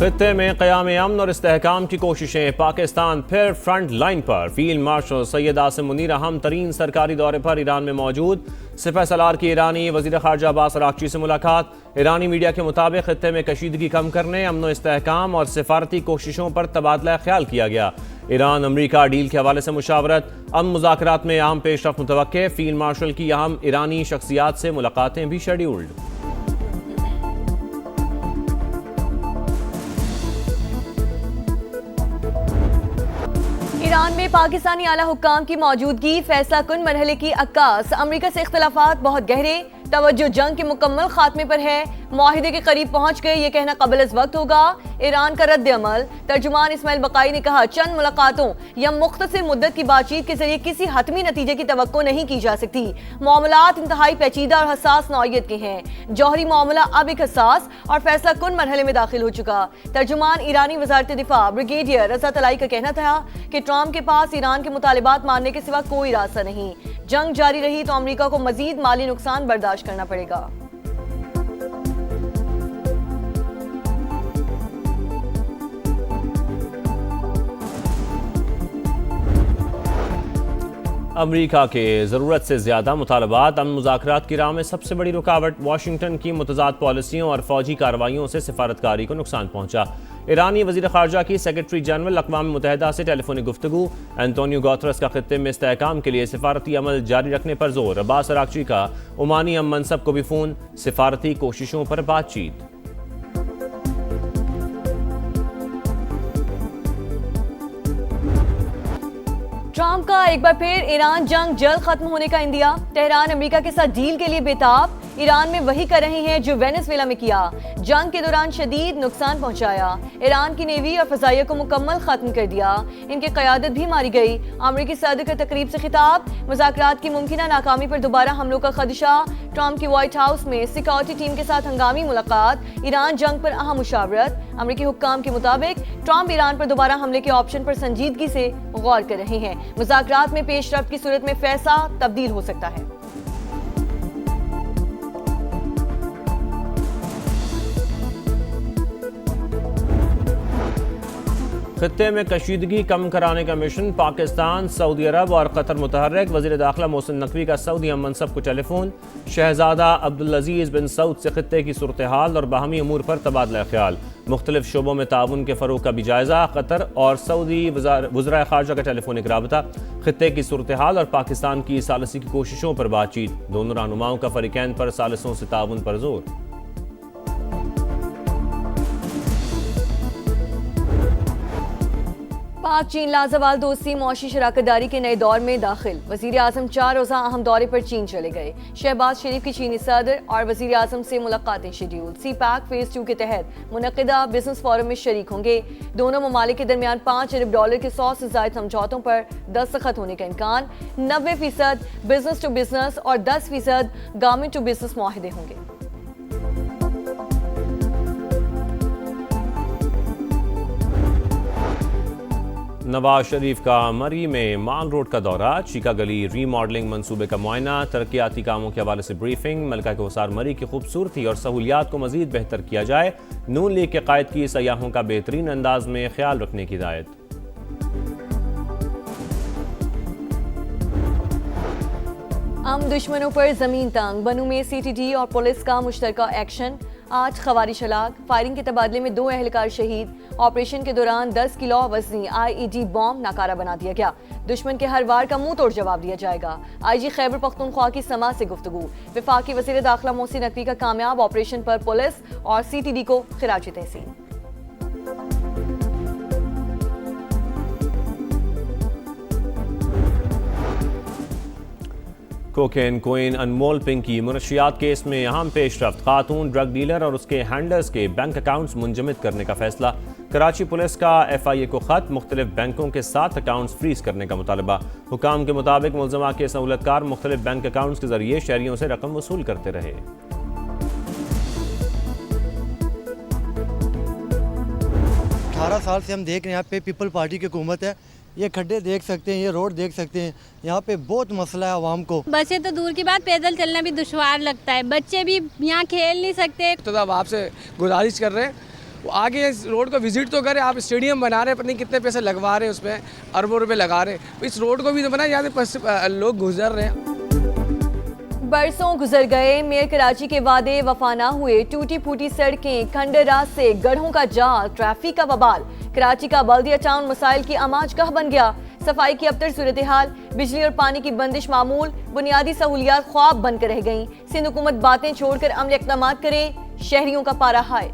खित्ते में क़याम अमन और इस्तेहकाम की कोशिशें, पाकिस्तान फिर फ्रंट लाइन पर। फील्ड मार्शल सैयद आसिम मुनीर अहम तरीन सरकारी दौरे पर ईरान में मौजूद। सिपह सलार की ईरानी वज़ीर ख़ारजा अब्बास अराग़ची से मुलाकात। ईरानी मीडिया के मुताबिक खित्ते में कशीदगी कम करने, अमन इस्तेहकाम और सिफारती कोशिशों पर तबादला ख्याल किया गया। ईरान अमरीका डील के हवाले से मुशावरत, अमन मुज़ाकरात में अहम पेशरफ्त मुतवक्के। फील्ड मार्शल की अहम ईरानी शख्सियात से मुलाकातें भी शेड्यूल्ड। ईरान में पाकिस्तानी आला हुक्काम की मौजूदगी, फैसला कुन मरहले की अक्कास। अमरीका से इख्तलाफात बहुत गहरे, तवज्जो जंग के मुकम्मल खात्मे पर है। मुआहिदे के करीब पहुंच गए, ये कहना कबल अज़ वक्त होगा। ईरान का रद्द अमल। तर्जुमान इस्माइल बकाई ने कहा, चंद मुलाकातों या मुख्तसर मुद्दत की बातचीत के जरिए किसी हतमी नतीजे की तवक्को नहीं की जा सकती। मामलात इंतहाई पेचीदा और हसास नौइयत के हैं। जौहरी मामला अब एक हसास और फैसला कुन मरहले में दाखिल हो चुका। तर्जुमान ईरानी वज़ारत दिफा ब्रिगेडियर रज़ा तलाई का कहना था कि ट्रंप के पास ईरान के मुतालिबात मानने के सिवा कोई रास्ता नहीं। जंग जारी रही तो अमरीका को मजीद माली नुकसान बर्दाश्त करना पड़ेगा। अमरीका के ज़रूरत से ज़्यादा मुतालबात, अमन मुज़ाकरात की राह में सबसे बड़ी रुकावट। वाशिंगटन की मुतज़ाद पॉलिसियों और फौजी कार्रवाइयों से सिफारतकारी को नुकसान पहुंचा। ईरानी वज़ीर ख़ारजा की सेक्रेटरी जनरल अक़वाम मुत्तहिदा से टेलीफोनिक गुफ्तगू। एंटोनियो गुतेरेस का खित्ते में इस्तेहकाम के लिए सिफारती अमल जारी रखने पर जोर। अब्बास अराग़ची का ओमानी अम मनसब को भी फ़ोन। सिफारती कोशिशों पर बातचीत। ट्रंप का एक बार फिर ईरान जंग जल्द खत्म होने का इंदिया। तेहरान अमेरिका के साथ डील के लिए बेताब। ईरान में वही कर रहे हैं जो वेनेजुएला में किया, जंग के दौरान शदीद नुकसान पहुंचाया। ईरान की नेवी और फजाइया को मुकम्मल खत्म कर दिया। इनकी क़यादत भी मारी गई। अमरीकी सदर का तकरीब से खिताब। मुज़ाकरात की मुमकिना नाकामी पर दोबारा हमलों का खदशा। ट्रंप की व्हाइट हाउस में सिक्योरिटी टीम के साथ हंगामी मुलाकात। ईरान जंग पर अहम मुशावरत। अमरीकी हुक्काम के मुताबिक ट्रंप ईरान पर दोबारा हमले के ऑप्शन पर संजीदगी से गौर कर रहे हैं। मुज़ाकरात में पेशरफ्त की सूरत में फैसला तब्दील हो सकता है। खित्ते में कशीदगी कम कराने का मिशन, पाकिस्तान, सऊदी अरब और कतर मुतहर्रिक। वज़ीर दाखिला मोहसिन नकवी का सऊदी अम मनसब को टेलीफोन। शहजादा अब्दुल अजीज़ बिन सऊद से खित्ते की सूरत हाल और बाहमी अमूर पर तबादला ख्याल। मुख्तलिफ शोबों में ताउन के फ़रोग़ का भी जायज़ा। कतर और सऊदी वज़राए ख़ारजा का टेलीफोनिक राबता। खित्ते की सूरत हाल और पाकिस्तान की सालसी की कोशिशों पर बातचीत। दोनों रहनुमाओं का फ़रीक़ैन पर सालिसों से ताउन पर जोर। पाक चीन लाजवाल दोस्ती मुआशी शराकतदारी के नए दौर में दाखिल। वज़ीर आज़म 4 रोज़ा अहम दौरे पर चीन चले गए। शहबाज शरीफ की चीनी सदर और वज़ीर आज़म से मुलाकातें शेड्यूल। सी पैक फेज़ 2 के तहत मुनक़िदा बिजनेस फोरम में शरीक होंगे। दोनों ममालिक के दरमियान $5 अरब के 100 से ज़ायद समझौतों पर दस्तखत होने का इम्कान। 90% बिजनेस टू बिजनेस और 10% गवर्नमेंट टू बिजनेस मुआहिदे होंगे। नवाज शरीफ का मरी में मांग रोड का दौरा। चीका गली रीमॉडलिंग मंसूबे का मुआयना। तरक्याती कामों के हवाले से ब्रीफिंग। मलका के वसार मरी की खूबसूरती और सहूलियात को मजीद बेहतर किया जाए। नून लीग के कायद की सयाहों का बेहतरीन अंदाज में ख्याल रखने की हिदायत। हम दुश्मनों पर जमीन तंग। बनू में CTD और पुलिस का मुश्तरका एक्शन। 8 खवारिश हलाक। फायरिंग के तबादले में 2 एहलकार शहीद। ऑपरेशन के दौरान 10 किलो वजनी IED बॉम्ब नाकारा बना दिया गया। दुश्मन के हर वार का मुंह तोड़ जवाब दिया जाएगा। IG खैबर पख्तूनख्वा की समा से गुफ्तगू। वफाकी वज़ीर दाखिला मोहसिन नकवी का कामयाब ऑपरेशन पर पुलिस और CTD को खिराज तहसीन। कोकेन कोइन अनमोल पिंकी मुनशियात केस में अहम पेशरफ्त। खातून ड्रग डीलर और उसके हैंडलर्स के बैंक अकाउंट्स मुंजमद करने का फैसला। कराची पुलिस का FIA को खत। मुख्तलिफ बैंकों के 7 अकाउंट्स फ्रीज करने का मुतालबा। हुकाम के मुताबिक मुलजमा के सहूलतकार मुख्तलिफ बैंक अकाउंट्स के जरिए शहरियों से रकम वसूल करते रहे। 18 साल से हम देख रहे हैं यहाँ पे पीपल पार्टी की हुकूमत है। ये खड्डे देख सकते हैं, ये रोड देख सकते हैं, यहाँ पे बहुत मसला है आवाम को। बसें तो दूर की बात, पैदल चलना भी दुश्वार लगता है। बच्चे भी यहाँ खेल नहीं सकते। तो अब आपसे गुजारिश कर रहे हैं वो आगे इस रोड को विजिट तो करें। आप स्टेडियम बना रहे हैं, पता नहीं कितने पैसे लगवा रहे हैं, उसमें अरबों रुपए लगा रहे हैं। इस रोड को भी तो बना, यहाँ से लोग गुजर रहे हैं। बरसों गुजर गए, मेयर कराची के वादे वफा ना हुए, टूटी फूटी सड़कें, खंडर रास्ते, गढ़ों का जाल, ट्रैफिक का बवाल। कराची का बल्दिया टाउन मसाइल की आमाजगाह बन गया। सफाई की अबतर सूरत हाल, बिजली और पानी की बंदिश मामूल, बुनियादी सहूलियात ख्वाब बनकर रह गईं। सिंध हुकूमत बातें छोड़कर अमली इक़दामात करे, शहरियों का पारा हाय।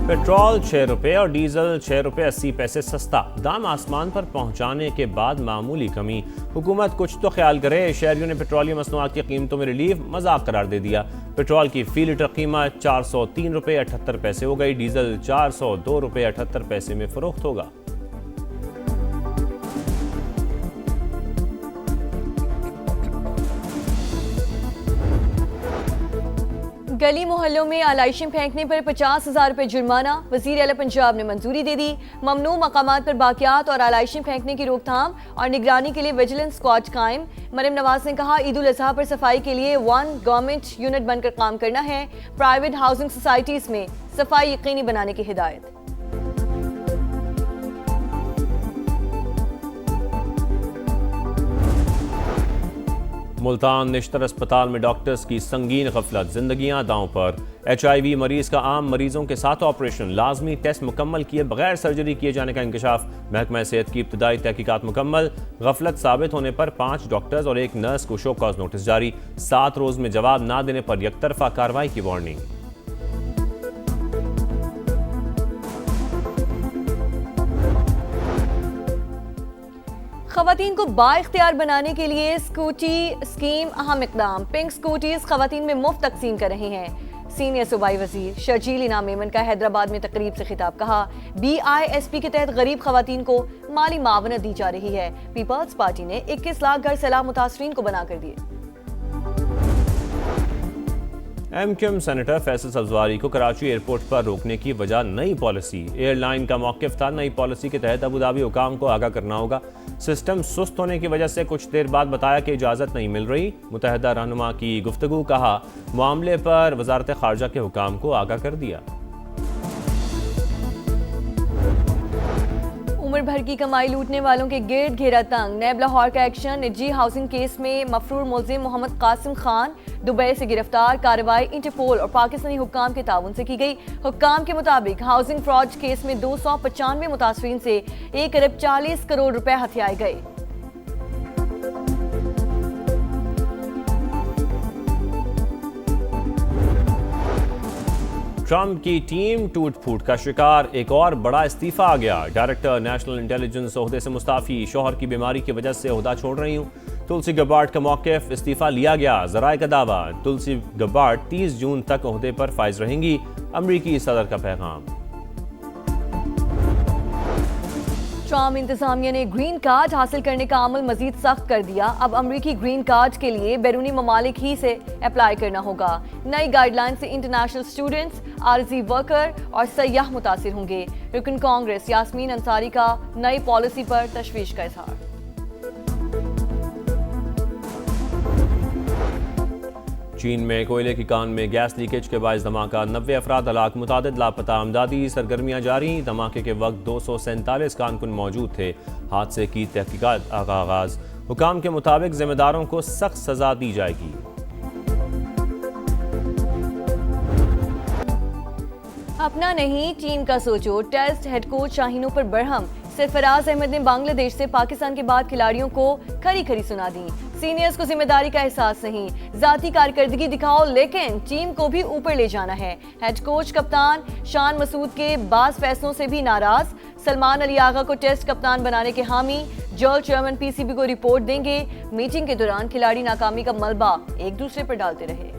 पेट्रोल 6 रुपये और डीजल 6 रुपये 80 पैसे सस्ता। दाम आसमान पर पहुंचाने के बाद मामूली कमी। हुकूमत कुछ तो ख्याल करे। शहरियों ने पेट्रोलियम मसनूआत की कीमतों में रिलीफ मजाक करार दे दिया। पेट्रोल की फी लीटर कीमत 403 रुपये 78 पैसे हो गई। डीजल 402 रुपये 78 पैसे में फरोख्त होगा। गली मोहल्लों में आलाइशें फेंकने पर 50,000 रुपए जुर्माना। वज़ीर आला पंजाब ने मंजूरी दे दी। ममनू मकामात पर बाकियात और आलाइशें फेंकने की रोकथाम और निगरानी के लिए विजिलेंस स्क्वाड कायम। मरियम नवाज ने कहा, ईद उल अजहा पर सफाई के लिए 1 गवर्नमेंट यूनिट बनकर काम करना है। प्राइवेट हाउसिंग सोसाइटीज में सफाई यकीनी बनाने की हिदायत। मुल्तान निश्तर अस्पताल में डॉक्टर्स की संगीन गफलत, जिंदगियां दांव पर। HIV मरीज का आम मरीजों के साथ ऑपरेशन, लाजमी टेस्ट मुकम्मल किए बगैर सर्जरी किए जाने का इंकशाफ। महकमा सेहत की इब्तदाई तहकीकात मुकम्मल। गफलत साबित होने पर 5 डॉक्टर्स और 1 नर्स को शो कॉज नोटिस जारी। 7 रोज में जवाब ना देने पर यकतरफा कार्रवाई की वार्निंग। खवातीन को बाइख्तियार बनाने के लिए स्कूटी स्कीम अहम इकदाम। पिंक स्कूटीज खवातीन में मुफ्त तकसीम कर रहे हैं। सीनियर सूबाई वजीर शर्जील इनाम मेमन का हैदराबाद में तकरीब से खिताब। कहा, BISP के तहत गरीब खवातीन को माली मावनत दी जा रही है। पीपल्स पार्टी ने 21 लाख घर सैलाब मुतासरीन को बना कर दिए। MQM सेनेटर फैसल सब्जवारी को कराची एयरपोर्ट पर रोकने की वजह नई पॉलिसी। एयरलाइन का मौक़िफ़ था, नई पॉलिसी के तहत अबूधाबी हुकाम को आगाह करना होगा। सिस्टम सुस्त होने की वजह से कुछ देर बाद बताया कि इजाज़त नहीं मिल रही। मुतहदा रहनुमा की गुफ्तगू। कहा, मामले पर वजारत खारजा के हुकाम को आगाह कर दिया। उम्र भर की कमाई लूटने वालों के गिर्द घेरा तंग। नैब लाहौर का एक्शन। निजी हाउसिंग केस में मफरूर मुलजिम मोहम्मद कासिम खान दुबई से गिरफ्तार। कार्रवाई इंटरपोल और पाकिस्तानी हुक्काम के ताउन से की गई। हुक्काम के मुताबिक हाउसिंग फ्रॉड केस में 295 मुतासरीन से 1 अरब 40 करोड़ रुपए हथियाए गए। ट्रंप की टीम टूट फूट का शिकार। एक और बड़ा इस्तीफा आ गया। डायरेक्टर नेशनल इंटेलिजेंस ओहदे से मुस्ताफी। शोहर की बीमारी की वजह से ओहदा छोड़ रही हूँ। तुलसी गब्बार्ड का मौक़िफ़, इस्तीफा लिया गया। ज़राए का दावा, तुलसी गब्बार्ड 30 जून तक ओहदे पर फाइज रहेंगी। अमरीकी सदर का पैगाम। ट्रंप इंतजामिया ने ग्रीन कार्ड हासिल करने का अमल मजीद सख्त कर दिया। अब अमरीकी ग्रीन कार्ड के लिए बैरूनी ममालिक ही से अप्लाई करना होगा। नई गाइडलाइन से इंटरनेशनल स्टूडेंट्स, आरजी वर्कर और सयाह मुतासिर होंगे। रुकन कांग्रेस यास्मीन अंसारी का नई पॉलिसी पर तशवीश का इजहार। चीन में कोयले की कान में गैस लीकेज के बायस धमाका। 90 अफराद हलाक, मुतादिद लापता। अमदादी सरगर्मियां जारी। धमाके के वक्त 247 कारकुन मौजूद थे। हादसे की तहकीकात का आगाज। हुकाम के मुताबिक जिम्मेदारों को सख्त सजा दी जाएगी। अपना नहीं, टीम का सोचो। टेस्ट हेड कोच शाहीनों पर बरहम। सरफराज अहमद ने बांग्लादेश से पाकिस्तान के बाद खिलाड़ियों को खरी खरी सुना दी। सीनियर्स को जिम्मेदारी का एहसास नहीं, जाती कारकर्दगी दिखाओ, लेकिन टीम को भी ऊपर ले जाना है। हेड कोच कप्तान शान मसूद के बाज फैसलों से भी नाराज। सलमान अली आगा को टेस्ट कप्तान बनाने के हामी। जॉल चेयरमैन PCB को रिपोर्ट देंगे। मीटिंग के दौरान खिलाड़ी नाकामी का मलबा एक दूसरे पर डालते रहे।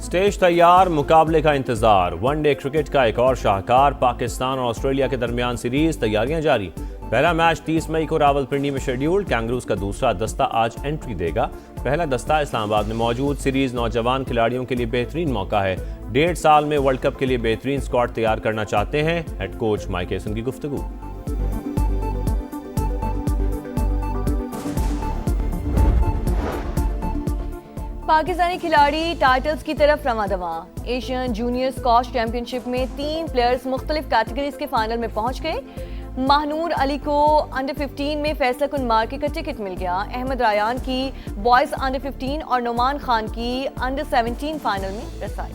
स्टेज तैयार, मुकाबले का इंतजार। वनडे क्रिकेट का एक और शाहकार। पाकिस्तान और ऑस्ट्रेलिया के दरमियान सीरीज, तैयारियां जारी। पहला मैच 30 मई को रावलपिंडी में शेड्यूल्ड। कैंगरूज का दूसरा दस्ता आज एंट्री देगा। पहला दस्ता इस्लामाबाद में मौजूद। सीरीज नौजवान खिलाड़ियों के लिए बेहतरीन मौका है। 1.5 साल में वर्ल्ड कप के लिए बेहतरीन स्क्वाड तैयार करना चाहते हैं। हेड कोच माइक हेसन की गुफ्तगू। पाकिस्तानी खिलाड़ी टाइटल्स की तरफ रवां दवा। एशियन जूनियर स्क्वॉश चैंपियनशिप में 3 प्लेयर्स मुख्तलिफ कैटेगरीज के फाइनल में पहुंच गए। महानूर अली को अंडर 15 में फैसला कुन मार्के का टिकट मिल गया। अहमद रायान की बॉयज अंडर 15 और नुमान खान की अंडर 17 फाइनल में रसाई।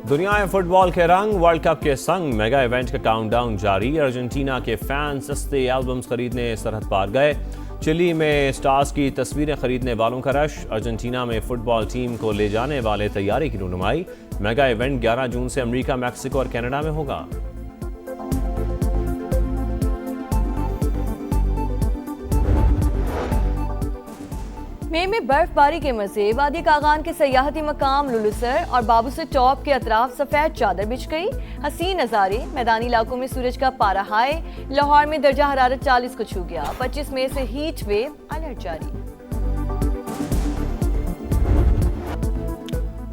दुनिया फुटबॉल के रंग वर्ल्ड कप के संग मेगा इवेंट का काउंटडाउन जारी। अर्जेंटीना के फैंस सस्ते एल्बम्स खरीदने सरहद पार गए। चिली में स्टार्स की तस्वीरें खरीदने वालों का रश। अर्जेंटीना में फुटबॉल टीम को ले जाने वाले तैयारी की रुनुमाई। मेगा इवेंट 11 जून से अमेरिका, मैक्सिको और कनाडा में होगा। मई में बर्फबारी के मजे। वादी कागान के सयाहती मकाम लुलुसर और बाबूसर टॉप के अतराफ सफेद चादर बिछ गई। हसीन नज़ारे। मैदानी इलाकों में सूरज का पारा हाई। लाहौर में दर्जा हरारत 40 को छू गया। 25 मई से हीट वेव अलर्ट जारी।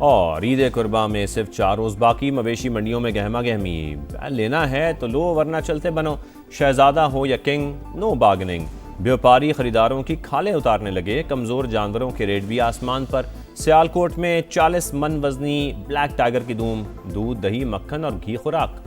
और ईद कुर्बा में सिर्फ 4 रोज बाकी। मवेशी मंडियों में गहमा गहमी। लेना है तो लो वरना चलते बनो। शहजादा हो या किंग, नो बार्गेनिंग। व्यापारी खरीदारों की खालें उतारने लगे। कमजोर जानवरों के रेट भी आसमान पर। सियालकोट में 40 मन वजनी ब्लैक टाइगर की धूम। दूध, दही, मक्खन और घी खुराक।